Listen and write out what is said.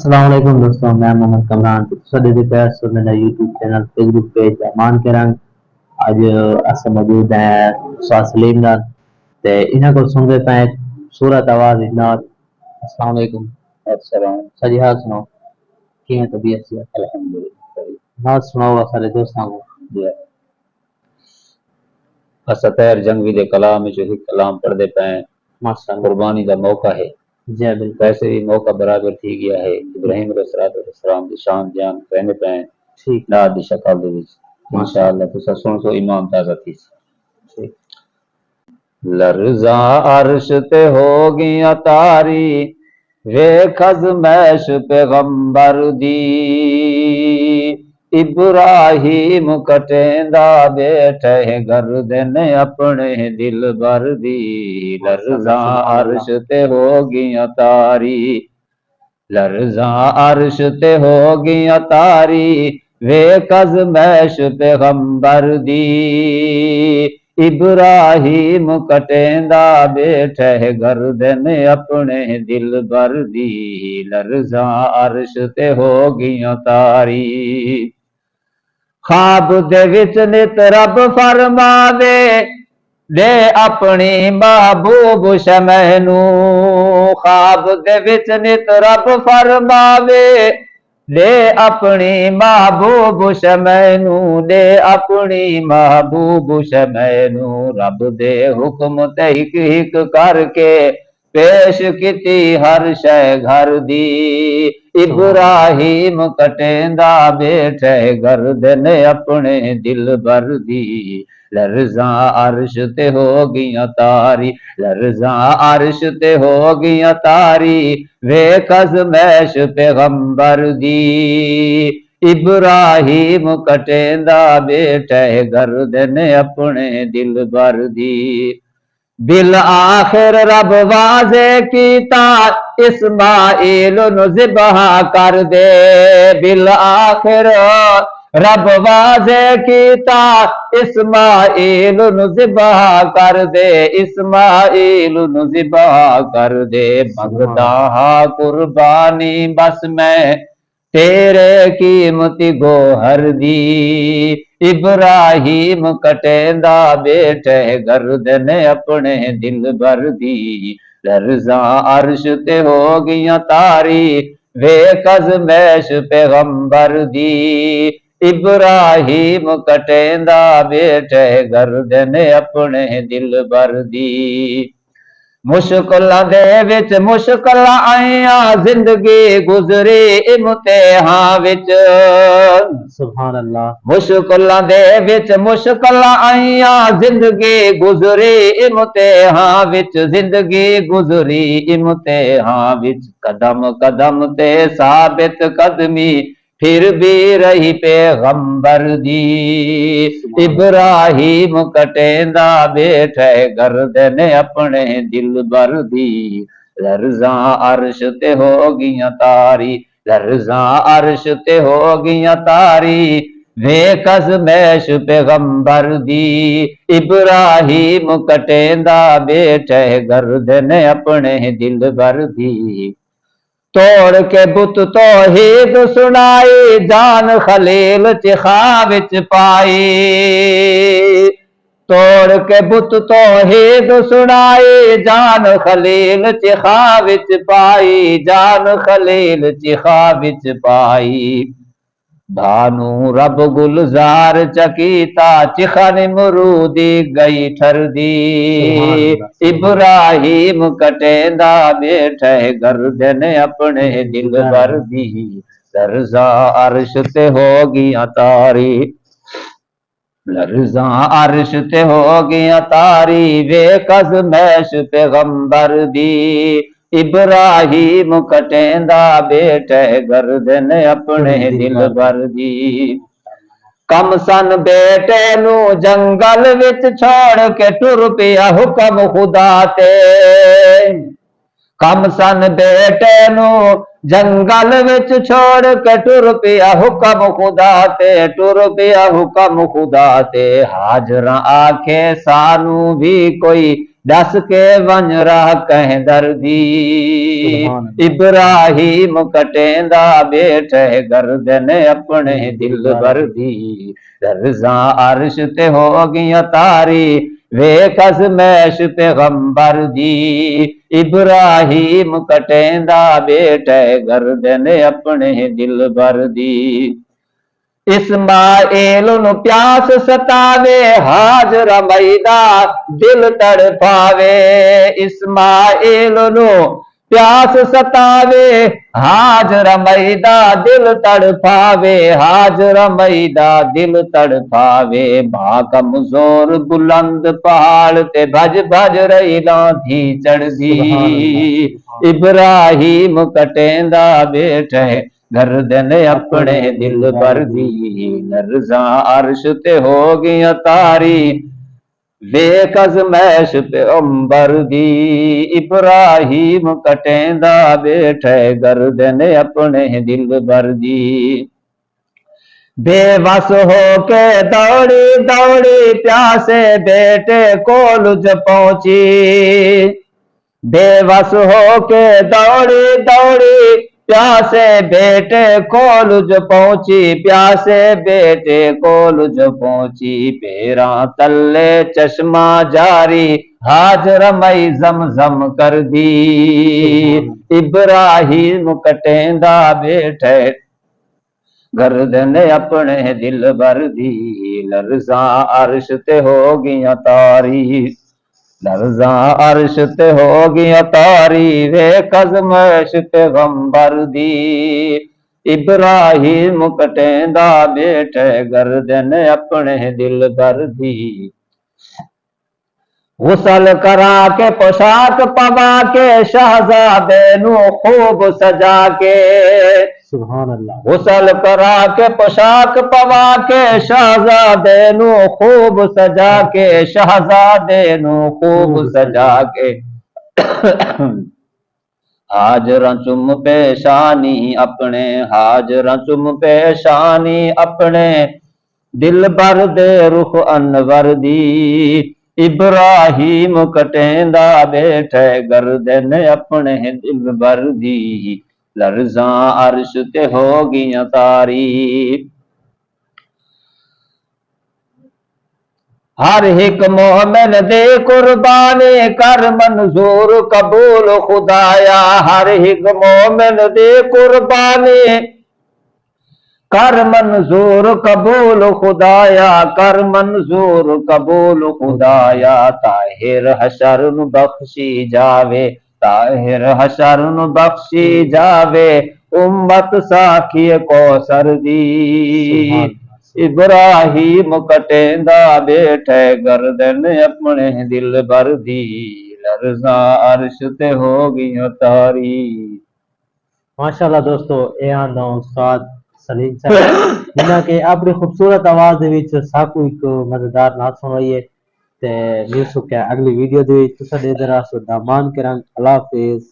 السلام علیکم دوستوں، میں محمد کمران میرا یوٹیوب چینل فیس بک پیج امان کے رنگ اج اصل موجود ہیں استاد سلیم نال تے انہاں کو سنتے پے سورت آواز نات۔ السلام علیکم۔ السلام سجی حال سناؤ، کیویں طبیعت سی؟ الحمدللہ۔ نات سناؤ سارے دوستاں کو۔ اسطیر جنگوی دے کلام وچ ایک کلام پڑھدے پے ماشاءاللہ، قربانی دا موقع ہے، جی بالکل ویسے بھی موقع برابر تھی گیا ہے۔ ابراہیم علیہ السلام دی شان بیان کرنے پے ٹھیک نات دی شکل دے وچ انشاءاللہ تساں سن تو ایمان تازہ تھی۔ ٹھیک۔ لرزاں عرش تے ہو گیاں تاری ویکھ ازمائش پیغمبر دی، ابراہیم کٹیندا بیٹھے گردن اپنے دل بر دی۔ لرزاں عرش تے ہو گیاں تاری، لرزاں عرش تے ہو گیاں تاری ویکھ ازمائش پیغمبر دی، ابراہیم کٹیندا بیٹھے گردن اپنے دل بر دی۔ لرزاں عرش تے ہو گیاں تاری، خواب دے وچ نت رب فرماوے دے اپنی محبوب شمع نو، خواب دے وچ نت رب فرماوے دے اپنی محبوب شمع نو، دے اپنی محبوب شمع نو، رب دے حکم تے ہک ہک کر کے پیش کیتی ہر شے گھر دی، ابراہیم کٹیندا بیٹھے گردن اپنے دل بر دی۔ لرزاں عرش تے ہو گیاں تاری، لرزاں عرش تے ہو گیاں تاری ویکھ ازمائش پیغمبر دی، ابراہیم کٹیندا بیٹھے گردن اپنے دل بر دی۔ بالآخر رب واضح کیتا اسماعیل نو ذبح کر دے، بالآخر رب واضح کیتا اسماعیل نو ذبح کر دے، اسماعیل نو ذبح کر دے۔ منگدا ہاں قربانی بس میں تیرے قیمتی گوہر دی، ابراہیم کٹیندا بیٹھے گردن اپنے دل بر دی۔ لرزاں عرش تے ہو گیاں تاری ویکھ ازمائش پیغمبر دی، ابراہیم کٹیندا بیٹھے گردن اپنے دل بر دی۔ مشکلاں دے وچ مشکلاں آئیاں زندگی گزری امتحان وچ، سبحان اللہ۔ مشکلاں دے وچ مشکلاں آئیاں زندگی گزری امتحان وچ، زندگی گزری امتحان وچ، قدم قدم تے ثابت قدمی پھر بھی رہی پیغمبر دی، ابراہیم کٹیندا بیٹھے گردن اپنے دل بر دی۔ لرزاں عرش تے ہو گیاں تاری، لرزاں عرش تے ہو گیاں تاری ویکھ ازمائش پیغمبر دی، ابراہیم کٹیندا بیٹھے گردن اپنے دل بر دی۔ توڑ کے بت توحید سنائی جان خلیل چخا وچ پائی، توڑ کے بت توحید سنائی جان خلیل چخا وچ پائی، جان خلیل چخا وچ پائی۔ بھانو رب گلزار چکیتا چخا نمرودی گئی ٹھر دی، ابراہیم کٹیندا بیٹھے گردن اپنے دل بر دی۔ لرزاں عرش تے ہو گیاں تاری، لرزاں عرش تے ہو گیاں تاری ویکھ ازمائش پیغمبر دی، ابراہیم کٹیندا بیٹھے گردن اپنے دل بر دی۔ کم سن بیٹے نو جنگل وچ چھوڑ کے ٹر پیا حکم خدا تے، کم سن بیٹے نو جنگل وچ چھوڑ کے ٹر پیا حکم خدا تے، ٹر پیا حکم خدا تے۔ ہاجراں آکھے سانو بھی کوئی دس کے ون راہ کہیں دردی ابراہیم کٹیندا بیٹھے گردن اپنے دل بر دی رضا عرش تے ہو گیا تاری ویکھ ازمیش پیغمبر دی ابراہیم کٹیندا بیٹھے گردن اپنے دل بر دی اسماعیل نو پیاس ستاوے ہاجر میدا دل تڑپاوے اسماعیل نو پیاس ستاوے ہاجر میدا دل تڑپاوے ہاجر میدا دل تڑپاوے ماں کمزور بلند پہاڑ تے بھج بھج رہی لاندھی چڑھ دی ابراہیم کٹیندا بیٹھے گردن اپنے دل پر دی لرزاں عرش تے ہو گیا تاری ویکھ ازمیش پیغمبر دی ابراہیم کٹیندا بیٹھے گردن اپنے دل پر دی بے بس ہو کے دوڑی دوڑی پیاسے بیٹے کولج پہنچی بے بس ہو کے دوڑی دوڑی پیاسے بیٹے کولج پہنچی پیاسے بیٹے کولج پہنچی پیراں تلے چشمہ جاری ہاجر مئی زمزم کر دی ابراہیم کٹیندا بیٹھے گردن اپنے دل بر دی لرزاں عرش تے ہو گیا تاری لرزاں عرش تے ہو گیا تاری ویکھ ازمیش پیغمبر دی ابراہیم کٹیندا بیٹھے گردن اپنے دل بر دی غسل کرا کے پوشاک پوا کے شہزادے نو خوب سجا کے سبحان اللہ غسل کرا کے پوشاک پوا کے شہزادے نو خوب سجا کے شہزادے نو خوب سجا کے حاجراں چم پیشانی اپنے حاجراں چم پیشانی اپنے دل بر دے رخ انور دی ابراہیم کٹیندا بیٹھے گردن اپنے دل بر دی لرزاں عرش تے ہو گیا تاری ہر ایک مومن دے قربانی کر منظور قبول خدایا ہر ایک مومن دے قربانی کر منظور قبول خدایا کر منظور قبول خدایا طاہر حشر نو بخشی جاوے طاہر حشر نو بخشی جاوے امت ساکھی کوثر دی ابراہیم کٹیندا بیٹھے گردن اپنے دل بر دی لرزاں عرش تے ہو گیا تاری ماشاءاللہ دوستو اے آندا استاد سلیم صاحب جنہاں کہ اپنی خوبصورت آواز دے وچ ساکو ایک مزیدار نعت سنائیے تے میوسک اگلی ویڈیو دے وچ تساں دے درا سو دامان کرن اللہ حافظ